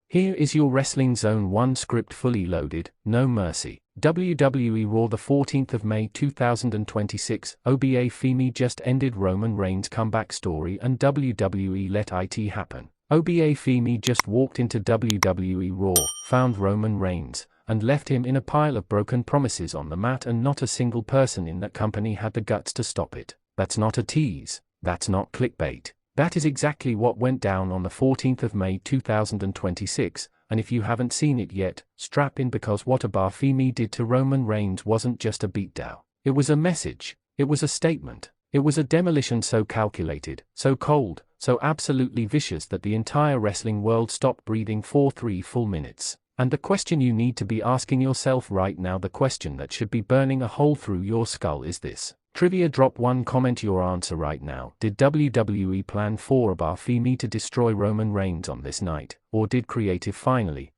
Here is your Wrestling Zone 1 script fully loaded, no mercy. WWE Raw the 14th of May 2026, Oba Femi just ended Roman Reigns' comeback story and WWE let it happen. Oba Femi just walked into WWE Raw, found Roman Reigns, and left him in a pile of broken promises on the mat, and not a single person in that company had the guts to stop it. That's not a tease. That's not clickbait. That is exactly what went down on the 14th of May 2026, and if you haven't seen it yet, strap in, because what Oba Femi did to Roman Reigns wasn't just a beatdown. It was a message. It was a statement. It was a demolition so calculated, so cold, so absolutely vicious that the entire wrestling world stopped breathing for 3 full minutes. And the question you need to be asking yourself right now, the question that should be burning a hole through your skull, is this. Trivia drop 1, comment your answer right now. Did WWE plan for Oba Femi to destroy Roman Reigns on this night, or did creative finally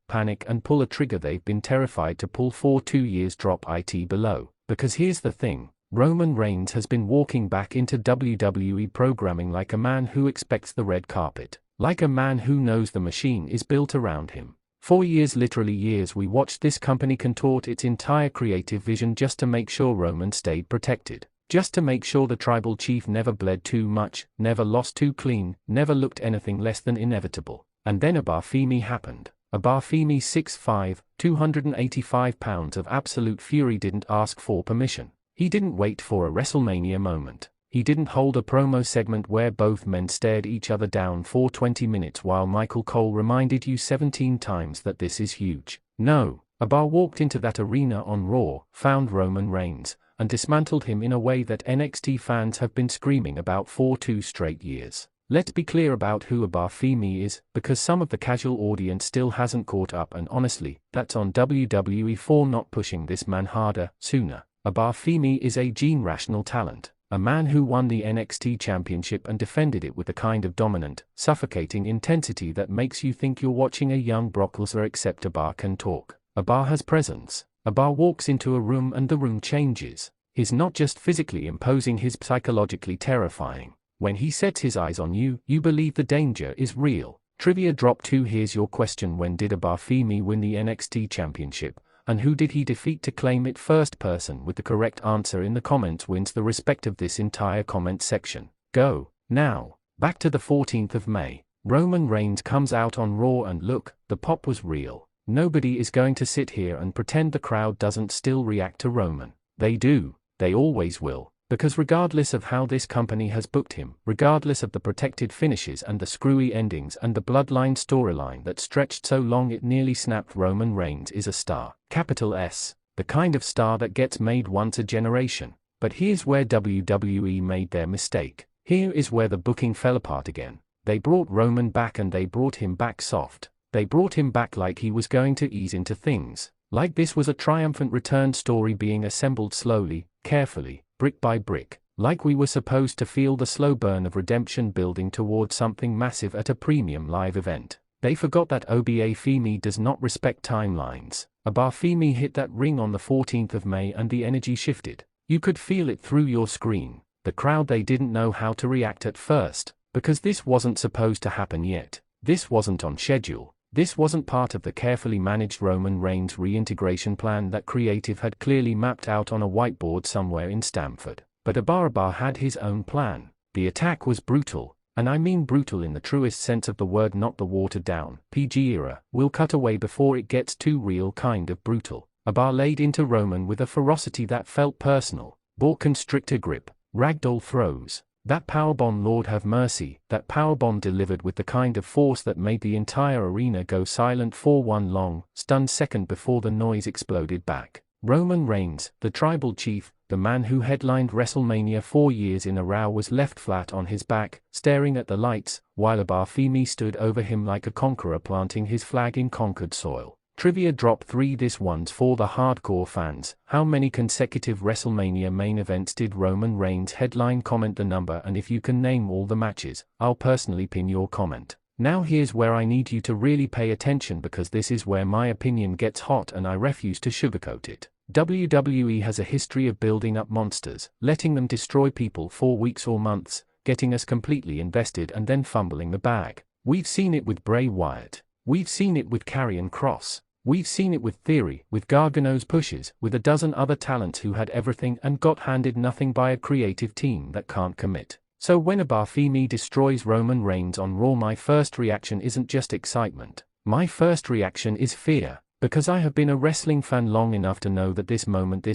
panic and pull a trigger they've been terrified to pull for 2 years? Drop it below. Because here's the thing, Roman Reigns has been walking back into WWE programming like a man who expects the red carpet, like a man who knows the machine is built around him. 4 years, literally years, we watched this company contort its entire creative vision just to make sure Roman stayed protected, just to make sure the tribal chief never bled too much, never lost too clean, never looked anything less than inevitable. And then Oba Femi happened. Oba Femi, 6'5", 285 pounds of absolute fury, didn't ask for permission. He didn't wait for a Wrestlemania moment. He didn't hold a promo segment where both men stared each other down for 20 minutes while Michael Cole reminded you 17 times that this is huge. No, Oba walked into that arena on Raw, found Roman Reigns, and dismantled him in a way that NXT fans have been screaming about for 2 straight years. Let's be clear about who Oba Femi is, because some of the casual audience still hasn't caught up, and honestly, that's on WWE for not pushing this man harder, sooner. Oba Femi is a generational talent. A man who won the NXT Championship and defended it with a kind of dominant, suffocating intensity that makes you think you're watching a young Brock Lesnar, except Oba can talk. Oba has presence. Oba walks into a room and the room changes. He's not just physically imposing, he's psychologically terrifying. When he sets his eyes on you, you believe the danger is real. Trivia drop 2, here's your question: when did Oba Femi win the NXT Championship? And who did he defeat to claim it? First person with the correct answer in the comments wins the respect of this entire comment section. Go. Now, back to the 14th of May. Roman Reigns comes out on Raw, and look, the pop was real. Nobody is going to sit here and pretend the crowd doesn't still react to Roman. They do. They always will. Because regardless of how this company has booked him, regardless of the protected finishes and the screwy endings and the bloodline storyline that stretched so long it nearly snapped, Roman Reigns is a star. Capital S. The kind of star that gets made once a generation. But here's where WWE made their mistake. Here is where the booking fell apart again. They brought Roman back, and they brought him back soft. They brought him back like he was going to ease into things. Like this was a triumphant return story being assembled slowly, carefully, brick by brick, like we were supposed to feel the slow burn of redemption building towards something massive at a premium live event. They forgot that Oba Femi does not respect timelines. Oba Femi hit that ring on the 14th of May and the energy shifted. You could feel it through your screen. The crowd, they didn't know how to react at first, because this wasn't supposed to happen yet. This wasn't on schedule. This wasn't part of the carefully managed Roman Reigns reintegration plan that creative had clearly mapped out on a whiteboard somewhere in Stamford. But Oba had his own plan. The attack was brutal, and I mean brutal in the truest sense of the word, not the watered down, PG era, we'll cut away before it gets too real kind of brutal. Oba laid into Roman with a ferocity that felt personal. Ball constrictor grip, ragdoll throws. That powerbomb, Lord have mercy, that powerbomb delivered with the kind of force that made the entire arena go silent for 1 long, stunned second before the noise exploded back. Roman Reigns, the tribal chief, the man who headlined Wrestlemania 4 years in a row, was left flat on his back, staring at the lights, while Oba Femi stood over him like a conqueror planting his flag in conquered soil. Trivia drop 3, this one's for the hardcore fans. How many consecutive WrestleMania main events did Roman Reigns headline? Comment the number, and if you can name all the matches, I'll personally pin your comment. Now here's where I need you to really pay attention, because this is where my opinion gets hot and I refuse to sugarcoat it. WWE has a history of building up monsters, letting them destroy people for weeks or months, getting us completely invested and then fumbling the bag. We've seen it with Bray Wyatt. We've seen it with Karrion Kross. We've seen it with Theory, with Gargano's pushes, with a dozen other talents who had everything and got handed nothing by a creative team that can't commit. So when Obafimi destroys Roman Reigns on Raw, my first reaction isn't just excitement. My first reaction is fear, because I have been a wrestling fan long enough to know that this moment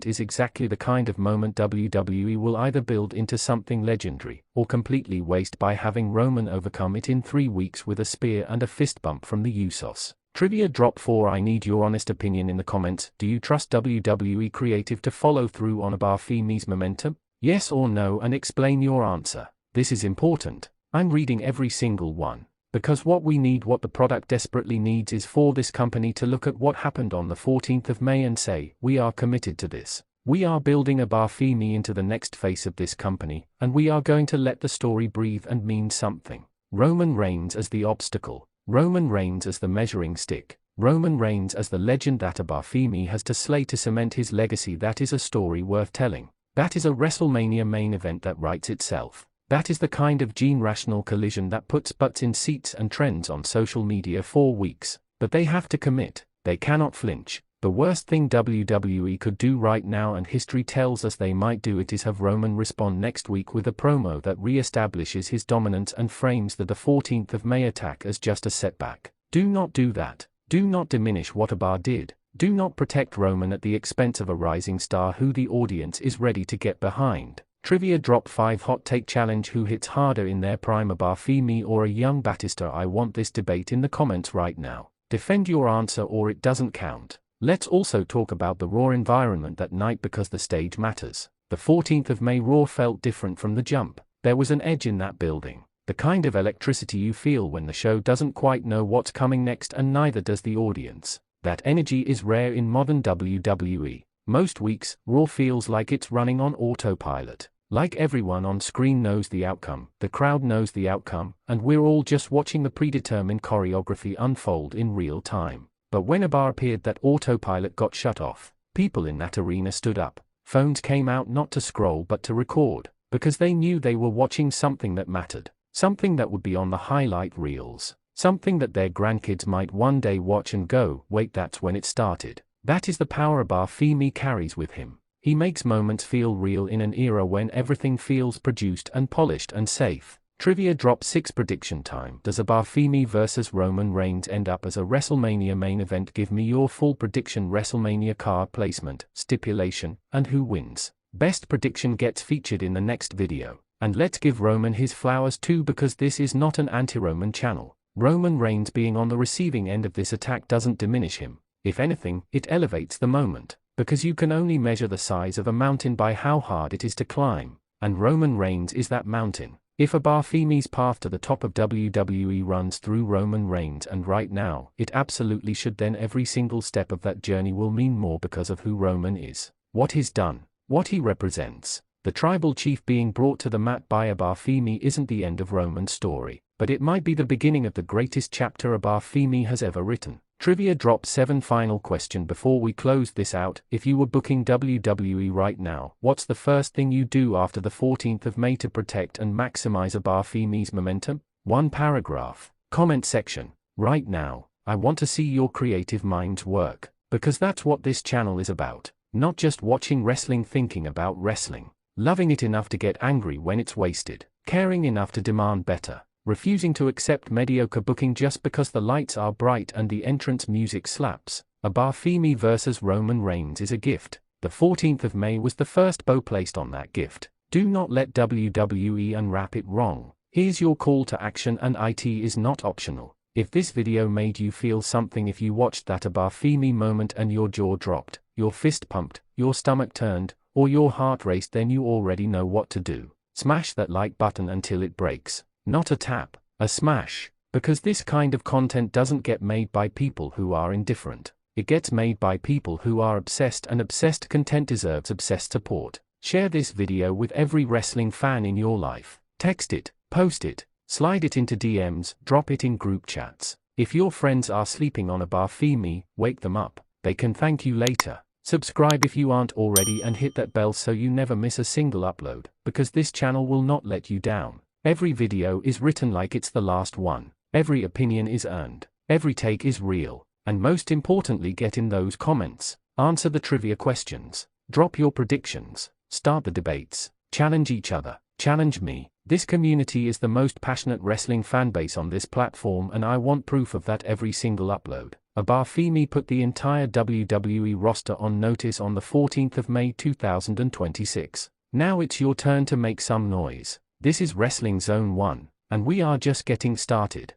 is exactly the kind of moment WWE will either build into something legendary, or completely waste by having Roman overcome it in 3 weeks with a spear and a fist bump from the Usos. Trivia drop 4. I need your honest opinion in the comments. Do you trust WWE creative to follow through on Obafimi's momentum? Yes or no, and explain your answer. This is important. I'm reading every single one. Because what the product desperately needs is for this company to look at what happened on the 14th of May and say, we are committed to this. We are building Obafimi into the next face of this company, and we are going to let the story breathe and mean something. Roman Reigns as the obstacle. Roman Reigns as the measuring stick. Roman Reigns as the legend that Obafimi has to slay to cement his legacy. That is a story worth telling. That is a Wrestlemania main event that writes itself. That is the kind of gene-rational collision that puts butts in seats and trends on social media for weeks. But they have to commit. They cannot flinch. The worst thing WWE could do right now, and history tells us they might do it, is have Roman respond next week with a promo that re-establishes his dominance and frames the 14th of May attack as just a setback. Do not do that. Do not diminish what Oba did. Do not protect Roman at the expense of a rising star who the audience is ready to get behind. Trivia drop 5. Hot take challenge. Who hits harder in their prime, Obafimi or a young Batista? I want this debate in the comments right now. Defend your answer or it doesn't count. Let's also talk about the Raw environment that night, because the stage matters. The 14th of May Raw felt different from the jump. There was an edge in that building. The kind of electricity you feel when the show doesn't quite know what's coming next, and neither does the audience. That energy is rare in modern WWE. Most weeks, Raw feels like it's running on autopilot. Like everyone on screen knows the outcome, the crowd knows the outcome, and we're all just watching the predetermined choreography unfold in real time. But when Oba appeared, that autopilot got shut off. People in that arena stood up. Phones came out not to scroll but to record, because they knew they were watching something that mattered. Something that would be on the highlight reels. Something that their grandkids might one day watch and go, wait, that's when it started. That is the power Obafimi carries with him. He makes moments feel real in an era when everything feels produced and polished and safe. Trivia drop 6. Prediction time. Does Obafimi vs Roman Reigns end up as a WrestleMania main event? Give me your full prediction. WrestleMania card placement, stipulation, and who wins. Best prediction gets featured in the next video. And let's give Roman his flowers too, because this is not an anti-Roman channel. Roman Reigns being on the receiving end of this attack doesn't diminish him. If anything, it elevates the moment. Because you can only measure the size of a mountain by how hard it is to climb. And Roman Reigns is that mountain. If Obafimi's path to the top of WWE runs through Roman Reigns, and right now, it absolutely should, then every single step of that journey will mean more because of who Roman is. What he's done. What he represents. The tribal chief being brought to the mat by Obafimi isn't the end of Roman's story. But it might be the beginning of the greatest chapter Obafimi has ever written. Trivia drop 7. Final question before we close this out. If you were booking WWE right now, what's the first thing you do after the 14th of May to protect and maximize Obafimi's momentum? 1 paragraph. Comment section. Right now, I want to see your creative minds work. Because that's what this channel is about. Not just watching wrestling, thinking about wrestling. Loving it enough to get angry when it's wasted. Caring enough to demand better. Refusing to accept mediocre booking just because the lights are bright and the entrance music slaps. Obafimi vs Roman Reigns is a gift. The 14th of May was the first bow placed on that gift. Do not let WWE unwrap it wrong. Here's your call to action, and it is not optional. If this video made you feel something, if you watched that Obafimi moment and your jaw dropped, your fist pumped, your stomach turned, or your heart raced, then you already know what to do. Smash that like button until it breaks. Not a tap, a smash. Because this kind of content doesn't get made by people who are indifferent. It gets made by people who are obsessed, and obsessed content deserves obsessed support. Share this video with every wrestling fan in your life. Text it, post it, slide it into DMs, drop it in group chats. If your friends are sleeping on Obafimi, wake them up. They can thank you later. Subscribe if you aren't already, and hit that bell so you never miss a single upload, because this channel will not let you down. Every video is written like it's the last one. Every opinion is earned. Every take is real, and most importantly, get in those comments, answer the trivia questions, drop your predictions, start the debates, challenge each other, challenge me. This community is the most passionate wrestling fanbase on this platform, and I want proof of that every single upload. Obafimi put the entire WWE roster on notice on the 14th of May 2026. Now it's your turn to make some noise. This is Wrestling Zone 1, and we are just getting started.